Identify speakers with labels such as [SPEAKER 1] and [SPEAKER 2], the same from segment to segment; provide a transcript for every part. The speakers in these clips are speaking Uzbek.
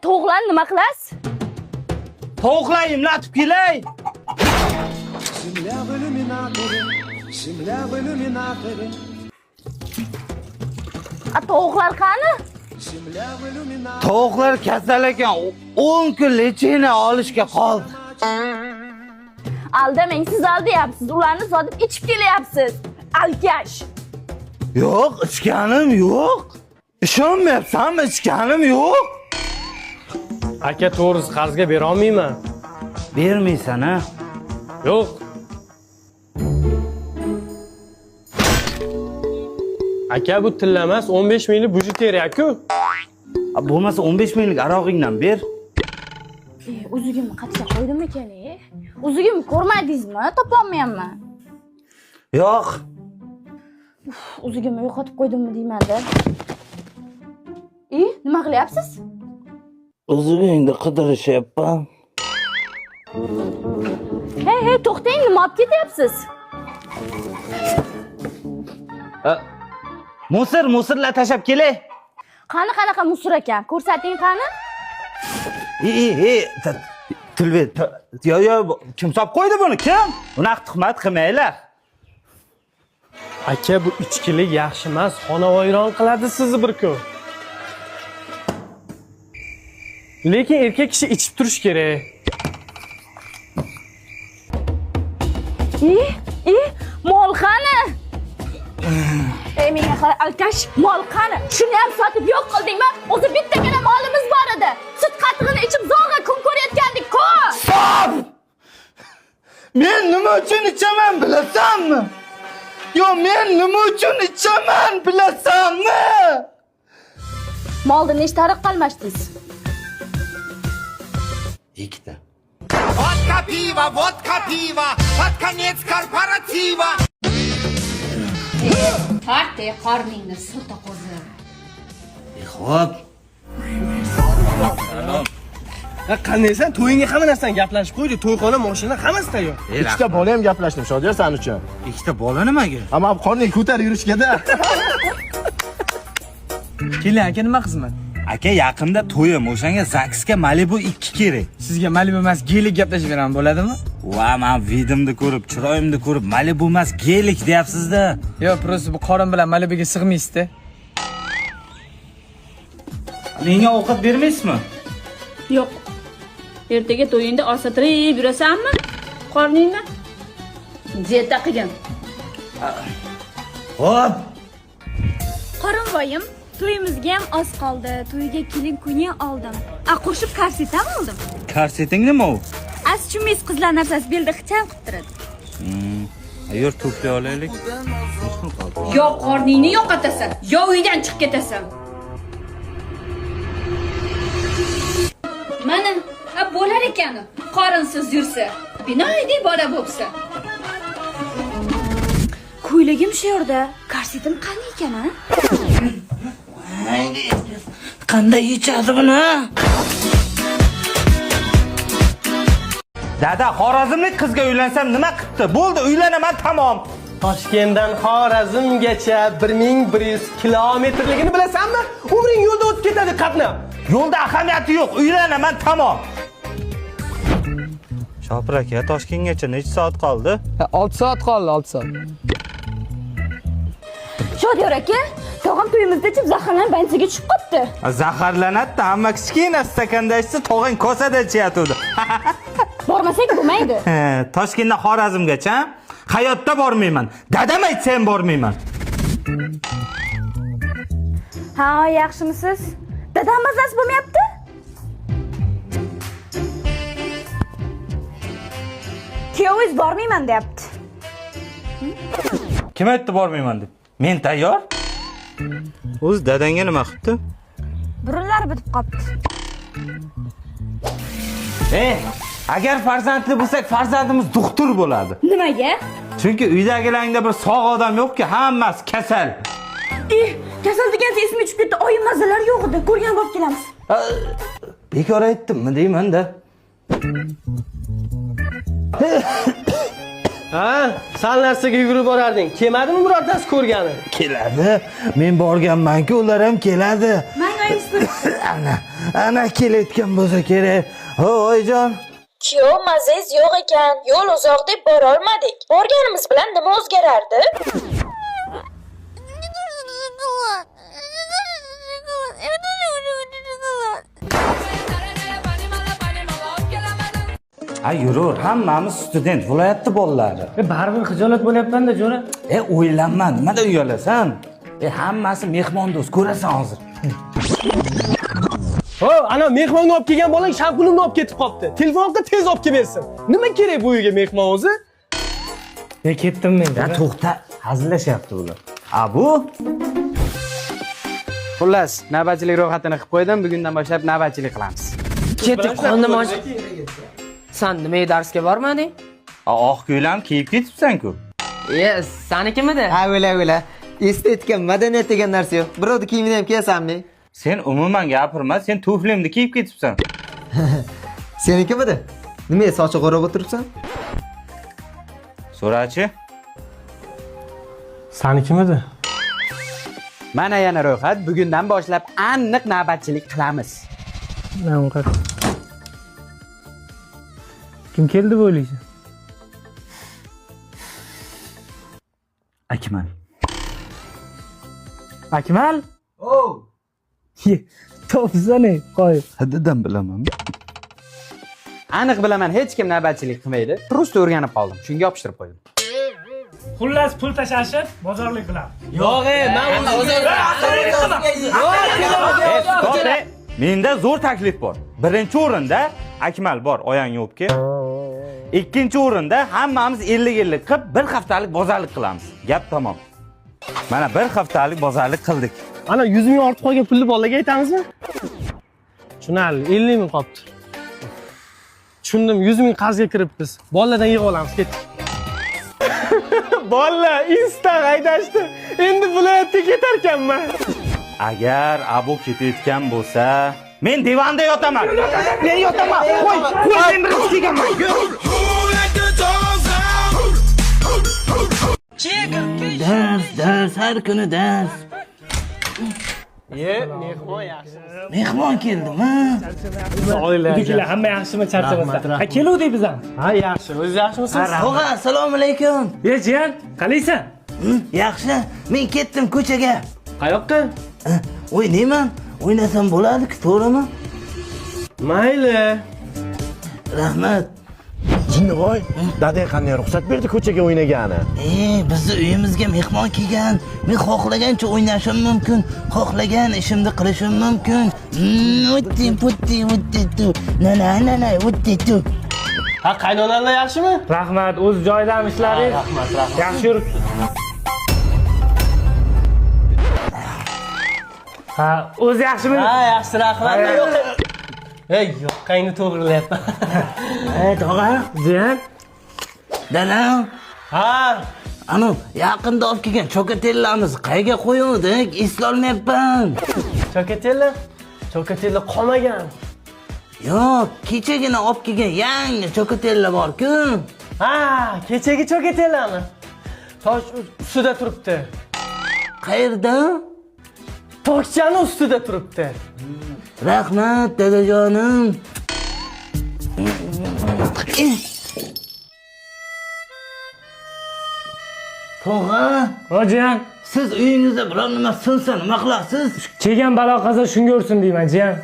[SPEAKER 1] tovuqlarni nima qilasiz?
[SPEAKER 2] Tovuqlar imlatib kelay.
[SPEAKER 1] Tovuqlar qani?
[SPEAKER 2] Tovuqlar kasal ekan, 10 kun lechini olishga qoldi.
[SPEAKER 1] Aldamang, siz aldayapsiz. Ularni sotib ichib kelyapsiz. Alkash.
[SPEAKER 2] Yo'q, ichganim yo'q. Ishonmayapsanmi? Ichganim yo'q.
[SPEAKER 3] Aka to'g'risi qarzga bera olmayman.
[SPEAKER 2] Bermaysan, ha?
[SPEAKER 3] Yo'q. Aka bu tillamas 15 minglik budjet kerak-ku.
[SPEAKER 2] Bo'lmasa 15 minglik arog'ingdan ber.
[SPEAKER 1] O'zigimni qattiq qo'ydim ekan, O'zigimni ko'rmadingizmi? Topolmayapman.
[SPEAKER 2] Yo'q.
[SPEAKER 1] O'zigimni yo'qotib qo'ydimmi deyman-da. Nima qilyapsiz?
[SPEAKER 2] O'zingni qidirishyapman.
[SPEAKER 1] Hey, to'xtang, nima olib ketyapsiz?
[SPEAKER 2] Musirlar tashab kelay.
[SPEAKER 1] Qani qanaqa musor ekan? Ko'rsating qani?
[SPEAKER 2] Tilbet. Yo, kim solib qo'ydi buni? Kim? Unaqa tuhmat qilmanglar.
[SPEAKER 3] Aka bu ichkilik yaxshi emas, xonavayron qiladi sizni bir kun. Lekin erkak kishi ichib turish kerak.
[SPEAKER 1] Mol qani? Menga alkash, mol qani? Shuni ham sotib yo'q qildingmi? O'zi bittagina molimiz bor edi. Sut qatig'ini ichib zo'rg'a kun ko'rayotgandik-ku.
[SPEAKER 2] Stop! Men nima uchun ichaman bilasanmi? Men nima uchun ichaman bilasanmi?
[SPEAKER 1] Molda nechta ariq qalmashdingiz?
[SPEAKER 2] 2 ta.
[SPEAKER 4] Vodka piva, под конец корпоратива.
[SPEAKER 5] Tarte qorningni silta qo'zi.
[SPEAKER 2] Xo'p.
[SPEAKER 3] Qanaysan? To'yingga hamma narsani gaplashib qo'ydi. To'yxona, mashina hammasi tayyor.
[SPEAKER 6] Ikkita bola ham gaplashdim Shodiyor sen uchun.
[SPEAKER 2] 2 ta bola nimaga?
[SPEAKER 6] Ammo qorning ko'tarib yurishgada.
[SPEAKER 7] Keling, aka nima xizmat?
[SPEAKER 2] Aka yaqinda to'yim, o'shanga Zaxga Malibu 2 kerak.
[SPEAKER 7] Sizga Malibu emas, gelik gaplashib beraman, bo'ladimi?
[SPEAKER 2] Men videomni ko'rib, chiroyimni ko'rib, Malibu emas, gelik deyapsiz-da.
[SPEAKER 7] Yo'q, prosta bu qorin bilan Malibuga sig'maysiz-da.
[SPEAKER 2] Menga ovqat bermaysizmi?
[SPEAKER 8] Yo'q. Ertaga to'yingda osatirib yurasanmi? Qorningni dieta qilgan.
[SPEAKER 2] Xo'p.
[SPEAKER 9] Qorinboyim, to'yimizga ham oz qoldi. To'yga kelin kuni oldim. Qo'shib korset ham oldim.
[SPEAKER 2] Korseting nima u?
[SPEAKER 9] Chumiz qizlar narsasi belda xicham qilib turadi.
[SPEAKER 2] Yur to'play olaylik.
[SPEAKER 8] Yo qorningni yo'qotasan, yo uydan chiqib ketasan. Mana, bo'lar ekan, qorinsiz yursa, binoyiday bola bo'lsa.
[SPEAKER 9] Ko'ylagim shu yerda, korsetim qani ekan, ha?
[SPEAKER 2] Qanday yechadi buni? Dada, Xorazmlik qizga uylansam nima qilibdi? Bo'ldi, uylanaman, tamom.
[SPEAKER 3] Toshkentdan Xorazmgacha 1100 kilometrligini bilasanmi? Umring yo'lda o'tib ketadi qatnab.
[SPEAKER 2] Yo'lda ahamiyati yo'q, uylanaman, tamom. Shopir aka, Toshkentgacha necha soat qoldi?
[SPEAKER 7] 6 soat qoldi, 6 soat.
[SPEAKER 1] Shodiyor aka, tog'am to'yimizda ichib zaharlanib bansiga tushib qopti.
[SPEAKER 2] Zaharlanadi, ammo kichkina stakanda ichsa, tog'ang kosada ichayotdi.
[SPEAKER 1] Bormasak bo'lmaydi.
[SPEAKER 2] Toshkentdan Xorazmgacha hayotda bormayman. Dadam aytsa ham bormayman.
[SPEAKER 1] Ha, yaxshimisiz? Dadam mazasi bo'lmayapti? Kuyovingiz bormayman deyapti.
[SPEAKER 2] Kim aytdi bormayman deb? Men tayyor. O'z dadangga nima qilibdi?
[SPEAKER 9] Burunlari bitib qopti.
[SPEAKER 2] Agar farzandli bo'lsak, farzandimiz doktor bo'ladi.
[SPEAKER 1] Nimaga?
[SPEAKER 2] Chunki uydagilaringda bir sog' odam yo'q-ku, hammasi kasal.
[SPEAKER 1] Kasal degan esimga tushib ketdi. Oyim mazalar yo'q edi. Ko'rgan bo'lib kelamiz.
[SPEAKER 2] Bekor aytdimmi deyman-da.
[SPEAKER 3] Ha, sal narsaga yugurib borarding. Kelmadimi birortasi ko'rgani?
[SPEAKER 2] Keladi. Men borganman-ku, ular ham keladi.
[SPEAKER 9] Menga
[SPEAKER 2] ana kelayotgan bo'lsa kerak. Oyijon.
[SPEAKER 10] Kuyov mazangiz yo'q ekan. Yo'l uzoq deb bora olmadik. Borganimiz bilan nima o'zgarardi?
[SPEAKER 2] Ay yurur, hammamiz student, viloyatda bolalari.
[SPEAKER 3] Baribir xijolat bo'lyapman-da, jo'ra.
[SPEAKER 2] O'ylanma, nimadan uyalasan? Hammasi mehmondo'st, ko'rasan hozir.
[SPEAKER 3] Ana mehmonga olib kelgan bolang shampunimni olib ketib qopti. Telefonga tez olib kelib bersin. Nima kerak bu uyga mehmon o'zi? Ketdim men.
[SPEAKER 2] To'xta, hazillashyapti ular. Bu?
[SPEAKER 7] Xullas, navbatchilik ro'yxatini qilib qo'ydim. Bugundan boshlab navbatchilik qilamiz.
[SPEAKER 3] Ketdik, qo'nim och.
[SPEAKER 11] Sen nimaga darsga bormading?
[SPEAKER 2] Oq ko'ylam kiyib ketibsan-ku.
[SPEAKER 11] Sanikimidi?
[SPEAKER 12] Ha, o'la. Estetika, madaniyat degan narsa yo'q. Birovni kiyimini ham kiyasamni.
[SPEAKER 2] Sen umuman gapirma, sen tuflimni kiyib ketibsan.
[SPEAKER 12] Senikimidi? Nimaga sochi g'o'rab o'tiribsan?
[SPEAKER 2] So'rachi?
[SPEAKER 3] Sanikimidi?
[SPEAKER 7] Mana yana ro'yxat. Bugundan boshlab aniq navbatchilik qilamiz.
[SPEAKER 3] Kim keldi bu o'ylaysan?
[SPEAKER 2] Akmal.
[SPEAKER 3] Akmal? Topsana, qo'y.
[SPEAKER 2] Haddidan bilaman.
[SPEAKER 7] Aniq bilaman, hech kim navbatchilik qilmaydi. Просто o'rganib qoldim. Shunga yopishtirib qo'ydim.
[SPEAKER 3] Xullas pul tashashib, bozorlik qilamiz.
[SPEAKER 11] Yo'q, men
[SPEAKER 2] Stop. Menda zo'r taklif bor. Birinchi o'rinda Akmal bor, oyangni o'pki. Ikkinchi o'rinda hammamiz 50-50 qilib bir haftalik bozorlik qilamiz. Gap tamom. Mana bir haftalik bozorlik qildik.
[SPEAKER 3] Ana 100 ming ortib qolgan pulni bolaga aytamizmi? Tushunarli, 50 ming qolibdi. Tushundim, 100 ming qarzga kiribmiz. Bolalardan yig'ib olamiz, ketdik. Bolla, insta haydashdi. Endi viloyatga ketar ekanman.
[SPEAKER 2] Agar Abu ketayotgan bo'lsa, men divanda yotaman. Men yotaman. Qo'y, men birinchi kelganman. Ders, har kuni ders.
[SPEAKER 3] Mehmon yaxshi.
[SPEAKER 2] Mehmon keldimi?
[SPEAKER 3] Uydagilar hamma yaxshimi, charchamasdan? Ha, keluvdik biz ham. Ha, yaxshi. O'zingiz yaxshimisiz?
[SPEAKER 2] Tog'a, assalomu alaykum.
[SPEAKER 3] Jiyan, qalaysan?
[SPEAKER 2] Yaxshi. Men ketdim ko'chaga.
[SPEAKER 3] Qayoqqa?
[SPEAKER 2] O'ynayman. O'ynasam bo'ladi-ku, to'g'rimi?
[SPEAKER 3] Mayli.
[SPEAKER 2] Rahmat.
[SPEAKER 6] Jinnivoy, dadang qanday ruxsat berdi ko'chaga o'ynagani?
[SPEAKER 2] Bizni uyimizga mehmon kelgan. Men xohlagancha o'ynashim mumkin, xohlagan ishimni qilishim mumkin. Putti. Na, putti.
[SPEAKER 3] Ha, qaynonalar yaxshimi? Rahmat, o'z joyidami ishlaringiz? Rahmat. Yaxshi yuribsiz. Ha, o'zi yaxshimi? Ha, yaxshi, rahmat. Yo'q, qayni to'g'rilayapman.
[SPEAKER 2] Tog'a.
[SPEAKER 3] Jiyan?
[SPEAKER 2] Dadam.
[SPEAKER 3] Ha.
[SPEAKER 2] Ana, yaqinda olib kelgan chokatellarimiz qayerga qo'yuvdik? Eslolmayapman.
[SPEAKER 3] Chokatella qolmagan.
[SPEAKER 2] Yo'q, kechagina olib kelgan yangi chokatellar bor-ku.
[SPEAKER 3] Ha, kechagi chokatellami? Tosh ustida turibdi.
[SPEAKER 2] Qayerda?
[SPEAKER 3] Tokchani ustida turibdi.
[SPEAKER 2] Rahmat, dadajonim. Tog'a.
[SPEAKER 3] Jiyan,
[SPEAKER 2] Siz uyingizda biror nima sinsa nima qilasiz?
[SPEAKER 3] kelgan balo qazo shunga ursin deyman, jiyan.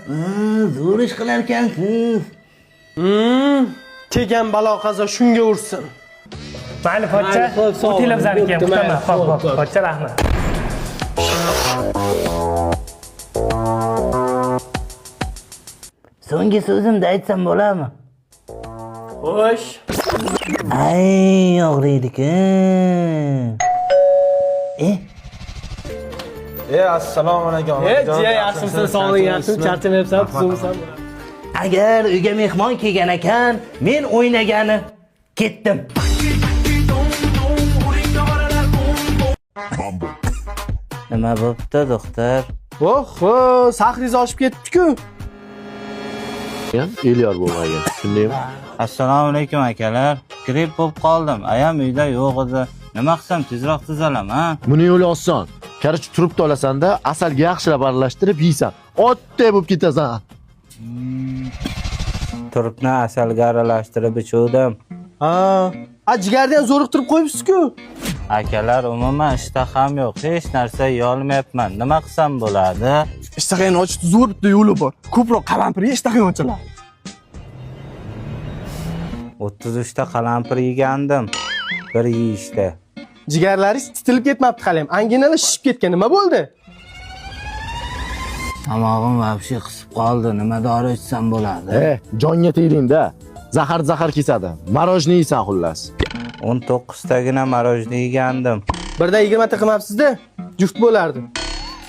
[SPEAKER 2] Zo'r ish qilar ekansiz.
[SPEAKER 3] Kelgan balo qazo shunga ursin. Mayli, pochcha. O'tinglar bizlarniki ham kutaman. Xo'p, pochcha, rahmat.
[SPEAKER 2] So'nggi so'zimni aytsam bo'ladimi?
[SPEAKER 3] Xo'sh.
[SPEAKER 2] Ay, og'riydi-ku.
[SPEAKER 6] Assalomu alaykum.
[SPEAKER 3] Jiya, yaxshimisiz? Sog'lig'ing yaxshimi? Charchamayapsan, tuzimsan?
[SPEAKER 2] Agar uyga mehmon kelgan ekan, men o'ynagani ketdim. Nima bo'pti, doktor?
[SPEAKER 3] Oho, sahringizni oshib ketdi-ku.
[SPEAKER 6] Elyor bo'lmagan, shundaymi?
[SPEAKER 2] Assalomu alaykum akalar. Gripp bo'lib qoldim. Ayam uyda yo'q edi. Nima qilsam tezroq tuzalam, ha?
[SPEAKER 6] Buni yo'li oson. Короче, trubka olasanda, asalga yaxshilab aralashtirib yeysan. Otday bo'lib ketasan.
[SPEAKER 2] Turibni asalga aralashtirib ichuvdim.
[SPEAKER 3] Ha, jigarni ham zo'riqtirib qo'yibsiz-ku.
[SPEAKER 2] Akalar, umuman ishtaham yo'q. Hech narsa yeyolmayapman. Nima qilsam bo'ladi?
[SPEAKER 3] Ishtahani ochishni zo'r bitta yo'li bor. Ko'proq qalampir ye, ishtahang ochiladi.
[SPEAKER 2] 33 ta qalampir yegandim. Bir yeyishda.
[SPEAKER 3] Jigarlaringiz titilib ketmabdi hali ham. Anginalar shishib ketgan. Nima bo'ldi?
[SPEAKER 2] Tomog'im vobshe qisib qoldi. Nima dori ichsam bo'ladi?
[SPEAKER 6] Jonga tegding-da. Zahar kesadi. Marojni yeysan xullas.
[SPEAKER 2] 19 tagina marojni yegandim.
[SPEAKER 3] Birda 20 ta qilmabsiz-da. Juft bo'lardi.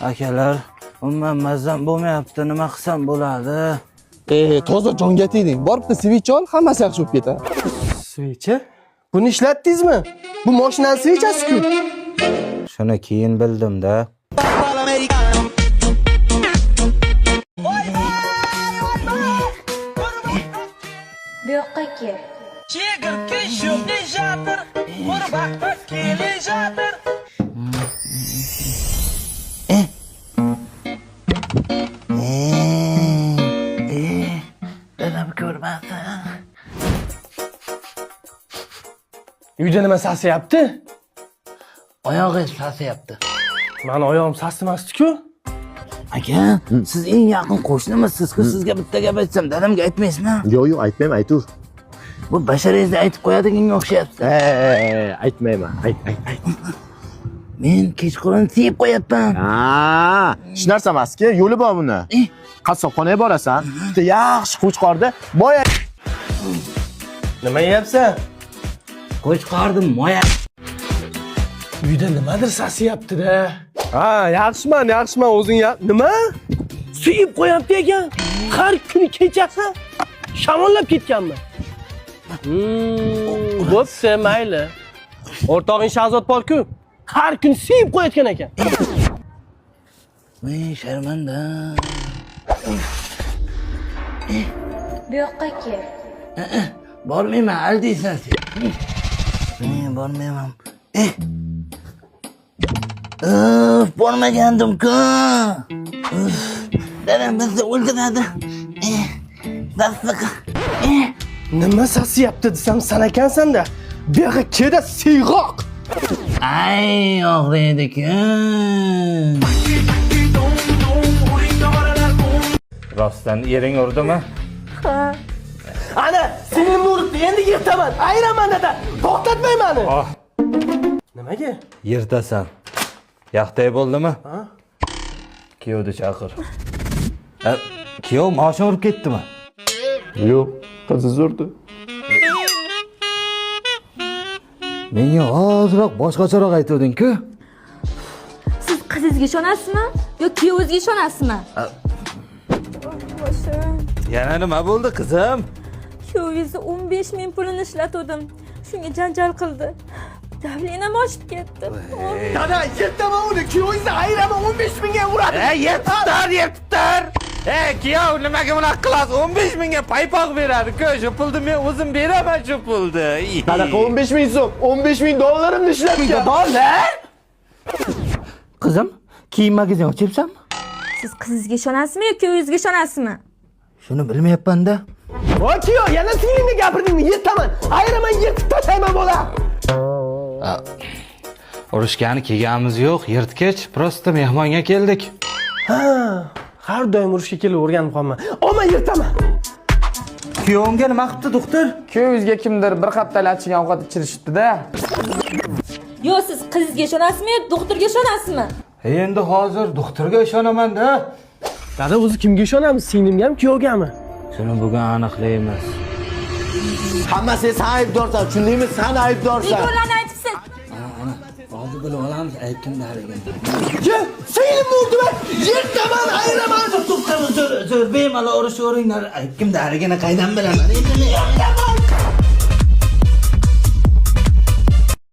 [SPEAKER 2] Akalar, umuman mazam bo'lmayapti. Nima qilsam bo'ladi?
[SPEAKER 3] Toza jonga tegding. Borib bitta switch ol, hammasi yaxshi bo'lib ketadi. Switch? Buni ishlatdingizmi? Bu mashinaning switchasi-ku.
[SPEAKER 2] Shuni keyin bildim-da.
[SPEAKER 10] Bu yoqqa kel.
[SPEAKER 2] Dadam ko'rmadi.
[SPEAKER 3] Uyda nima sasiyapti?
[SPEAKER 2] Oyog'i sasiyapti.
[SPEAKER 3] Mani oyog'im sasimasdi-ku.
[SPEAKER 2] Aka, siz eng yaqin qo'shnimisiz-ku. Sizga bitta gap aytsam, dadamga aytmaysizmi?
[SPEAKER 6] Yo'q, aytmayman, aytur.
[SPEAKER 2] Bu basharangizni aytib qo'yadiganga o'xshayapti.
[SPEAKER 6] Aytmayman. Ayt.
[SPEAKER 2] Men kechqurun siyib qo'yapman.
[SPEAKER 6] Hech narsa emas-ku, yo'li bor buni. Qassobxonaga borasan, bitta yaxshi qo'chqorda boya.
[SPEAKER 3] Nima yeyapsan?
[SPEAKER 2] Qo'chqordim, moya.
[SPEAKER 3] Uyda nimadir sasiyapti-da. Ha, yaxshiman, o'zing ya. Nima? Suyib qo'yapti ekan. Har kuni kechasi shamollab ketganmi? Bo'pti, mayli. O'rtog'ing Shahzod bor-ku, har kun suyib qo'yatgan ekan.
[SPEAKER 2] Men sharmanda.
[SPEAKER 10] Bu yoqqa kel.
[SPEAKER 2] Bormayman, aldaysan sen. Men bormayman. Bormagandim-ku. Dadam bizni o'ldiradi.
[SPEAKER 3] Nima sasiyapti desam san ekansan-da. Bu yoqqa kelda siyg'oq.
[SPEAKER 2] Ay, og'riydi-ku. Rostdan ering urdimi?
[SPEAKER 3] Ha. Ana, sening uribdi. Endi yirtaman. Ayiraman dada. To'xtatmayman. Nimaga?
[SPEAKER 2] Yirtasan. Yaxtay bo'ldimi? Kuyovni chaqir. Kuyov moshina urib ketdimi?
[SPEAKER 6] Yo'q, qizi urdi.
[SPEAKER 2] Menga ozroq boshqacharoq aytding-ku.
[SPEAKER 1] Siz qizingizga ishonasizmi yo kuyovingizga ishonasizmi?
[SPEAKER 2] Yana nima bo'ldi, qizim?
[SPEAKER 1] Kuyovingizni 15 ming pulini ishlatdim. Shunga janjal qildi. Davlenam oshib ketdi.
[SPEAKER 3] Dada, yirtaman uni. Kuyovingizni ayiraman 15 mingga uradi.
[SPEAKER 2] Yetibdir. Kuyov nimaga bunaqa qilasiz? 15 mingga paypoq beradi-ku. Shu pulni men o'zim beraman shu pulni.
[SPEAKER 6] Qanaqa 15 ming so'm? 15 ming dollarimni ishlatgan.
[SPEAKER 3] Dollar?
[SPEAKER 2] Qizim, kiyim magazin ochyapsanmi?
[SPEAKER 1] Siz qizingizga ishonasizmi yo kuyovingizga ishonasizmi?
[SPEAKER 2] Shuni bilmayapman-da.
[SPEAKER 3] Voy kuyov, yana singlimga gapirdingmi? Yirtaman. Ayiraman, yirtib tashlayman bola.
[SPEAKER 2] Urushgani kelganimiz yo'q, yirtgich, prosta mehmonga keldik.
[SPEAKER 3] Ha, har doim urushga kelib o'rganib qolman. Oma yirtaman.
[SPEAKER 2] Kuyovimga nima qilibdi, doktor?
[SPEAKER 7] Kuyovingizga kimdir bir haftalar ichigan ovqat ichirishibdi-da.
[SPEAKER 1] Yo, siz qizingizga ishonasizmi yo doktorga ishonasizmi?
[SPEAKER 2] Endi hozir doktorga ishonaman-da.
[SPEAKER 3] Dada, o'zi kimga ishonamiz? Singlimgami, kuyovgami?
[SPEAKER 2] Shuni bugun aniqlaymiz.
[SPEAKER 6] Hammasi sen aybdorsan, shundaymi? Sen aybdorsan.
[SPEAKER 1] Bekorlarni aytibsiz.
[SPEAKER 2] Hozir bilib olamiz, aytdimlarligini.
[SPEAKER 3] Singlim urdimi? Yirtaman, ayiraman.
[SPEAKER 2] Zo'r bemalol urush o'ringlar. Aytdimlarligini qaydan bilaman?